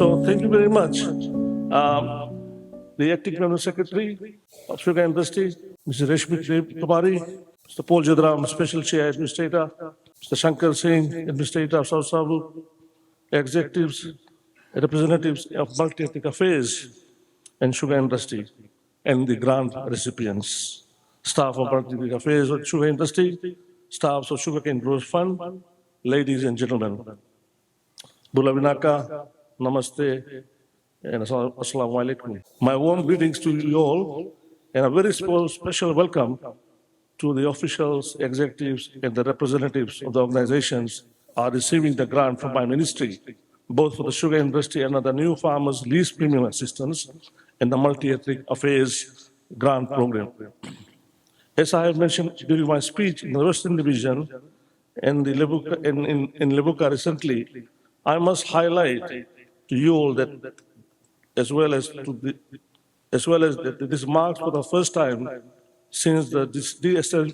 So thank you very much. The Acting Permanent Secretary of Sugar Industry, Mrs. Reshmi Kumari, Mr. Paul Jadram, Special Chair Administrator, Mr. Shankar Singh, Administrator of South Sabu, executives, representatives of multi-ethnic affairs and sugar industry, and the grant recipients, staff of multi-ethnic affairs of sugar industry, staffs of Sugarcane Growers Fund, ladies and gentlemen. Bula Vinaka, Namaste, and Assalamu Alaikum. My warm greetings to you all, and a very special welcome to the officials, executives, and the representatives of the organizations are receiving the grant from my ministry, both for the sugar industry and the new farmers' lease premium assistance and the multi-ethnic affairs grant program. As I have mentioned during my speech in the Western Division and in Lebuka recently, I must highlight to you all that as well as that this marks for the first time since the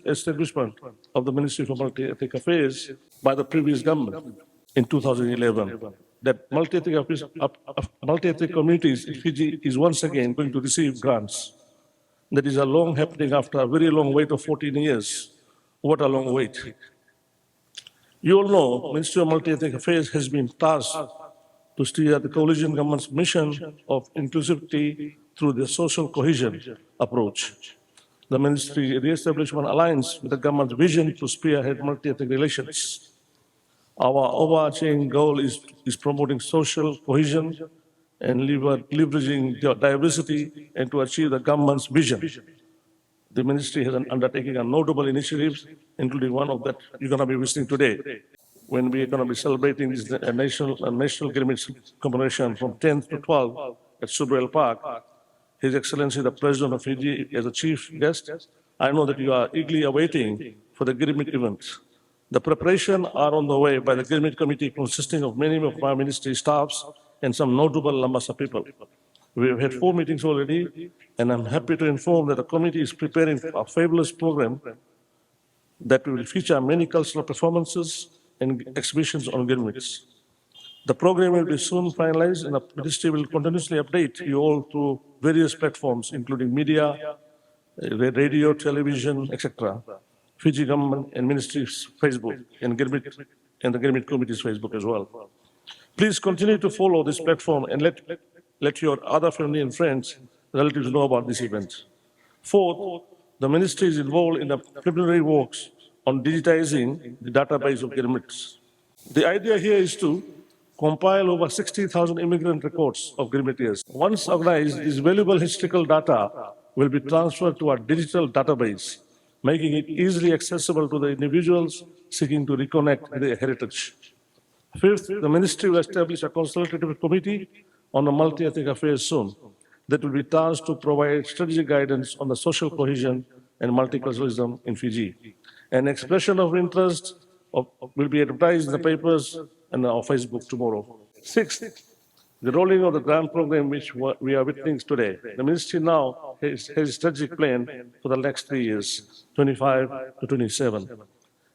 establishment of the Ministry for Multi-Ethnic Affairs by the previous government in 2011, that multi-ethnic communities in Fiji is once again going to receive grants. That is a long happening after a very long wait of 14 years. What a long wait. You all know, Ministry of Multi-Ethnic Affairs has been tasked to steer the coalition government's mission of inclusivity through the social cohesion approach. The ministry re-establishment aligns with the government's vision to spearhead multi-ethnic relations. Our overarching goal is promoting social cohesion and leveraging diversity and to achieve the government's vision. The ministry has undertaken a notable initiatives, including one of that you're going to be visiting today, when we're going to be celebrating this national Grimmage commemoration from 10th to 12th at Subrel Park. His Excellency, the President of Fiji, as a chief guest. I know that you are eagerly awaiting for the Grimmage event. The preparations are on the way by the Grimmage Committee, consisting of many of my ministry staffs and some notable Labasa people. We have had 4 meetings already, and I'm happy to inform that the committee is preparing a fabulous program that will feature many cultural performances and exhibitions on Grimmage. The program will be soon finalized, and the ministry will continuously update you all through various platforms, including media, radio, television, etc. Fiji government and ministry's Facebook and the Grimmage Committee's Facebook as well. Please continue to follow this platform and let your other family and friends, relatives know about this event. Fourth, the ministry is involved in the preliminary works on digitizing the database of Grimmage. The idea here is to compile over 60,000 immigrant records of Grimmages. Once organized, this valuable historical data will be transferred to a digital database, making it easily accessible to the individuals seeking to reconnect with their heritage. Fifth, the ministry will establish a consultative committee on the multi-ethnic affairs soon that will be tasked to provide strategic guidance on the social cohesion and multiculturalism in Fiji. An expression of interest will be advertised in the papers and on Facebook tomorrow. Sixth, the rolling of the grant program which we are witnessing today. The ministry now has a strategic plan for the next 3 years, 25 to 27.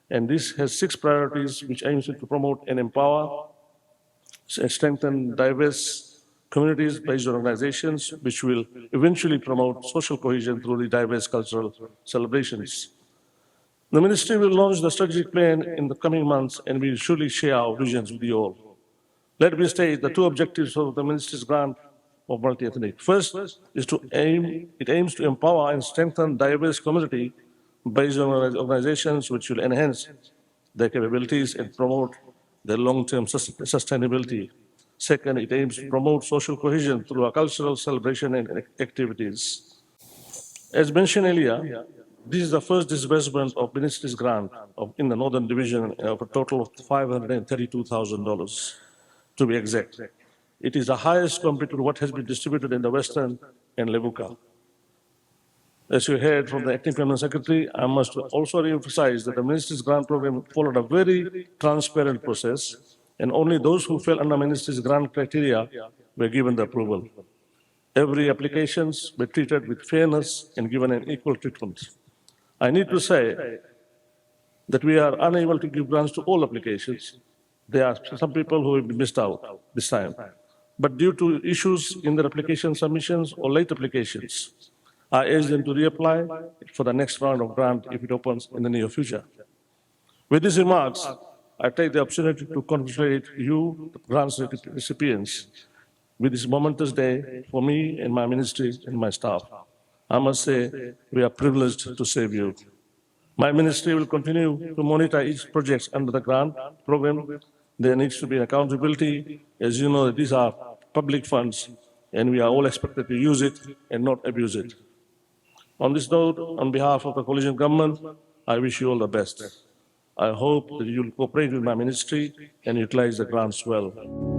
And this has 6 priorities which aims to promote and empower and strengthen diverse communities-based organizations which will eventually promote social cohesion through the diverse cultural celebrations. The ministry will launch the strategic plan in the coming months, and we will surely share our visions with you all. Let me state the 2 objectives of the ministry's grant of multi-ethnic. First is it aims to empower and strengthen diverse community-based organizations which will enhance their capabilities and promote their long-term sustainability. Second, it aims to promote social cohesion through a cultural celebration and activities. As mentioned earlier, this is the first disbursement of ministry's grant in the Northern Division of a total of $532,000, to be exact. It is the highest compared to what has been distributed in the Western and Lebuka. As you heard from the Acting Permanent Secretary, I must also re-emphasize that the ministry's grant program followed a very transparent process, and only those who fell under ministry's grant criteria were given the approval. Every applications were treated with fairness and given an equal treatment. I need to say that we are unable to give grants to all applications. There are some people who have been missed out this time. but due to issues in their application submissions or late applications, I urge them to reapply for the next round of grant if it opens in the near future. With these remarks, I take the opportunity to congratulate you, the grant recipients, with this momentous day for me and my ministry and my staff. I must say, we are privileged to serve you. My ministry will continue to monitor each project under the grant program. There needs to be accountability. As you know, these are public funds, and we are all expected to use it and not abuse it. On this note, on behalf of the coalition government, I wish you all the best. I hope that you will cooperate with my ministry and utilize the grants well.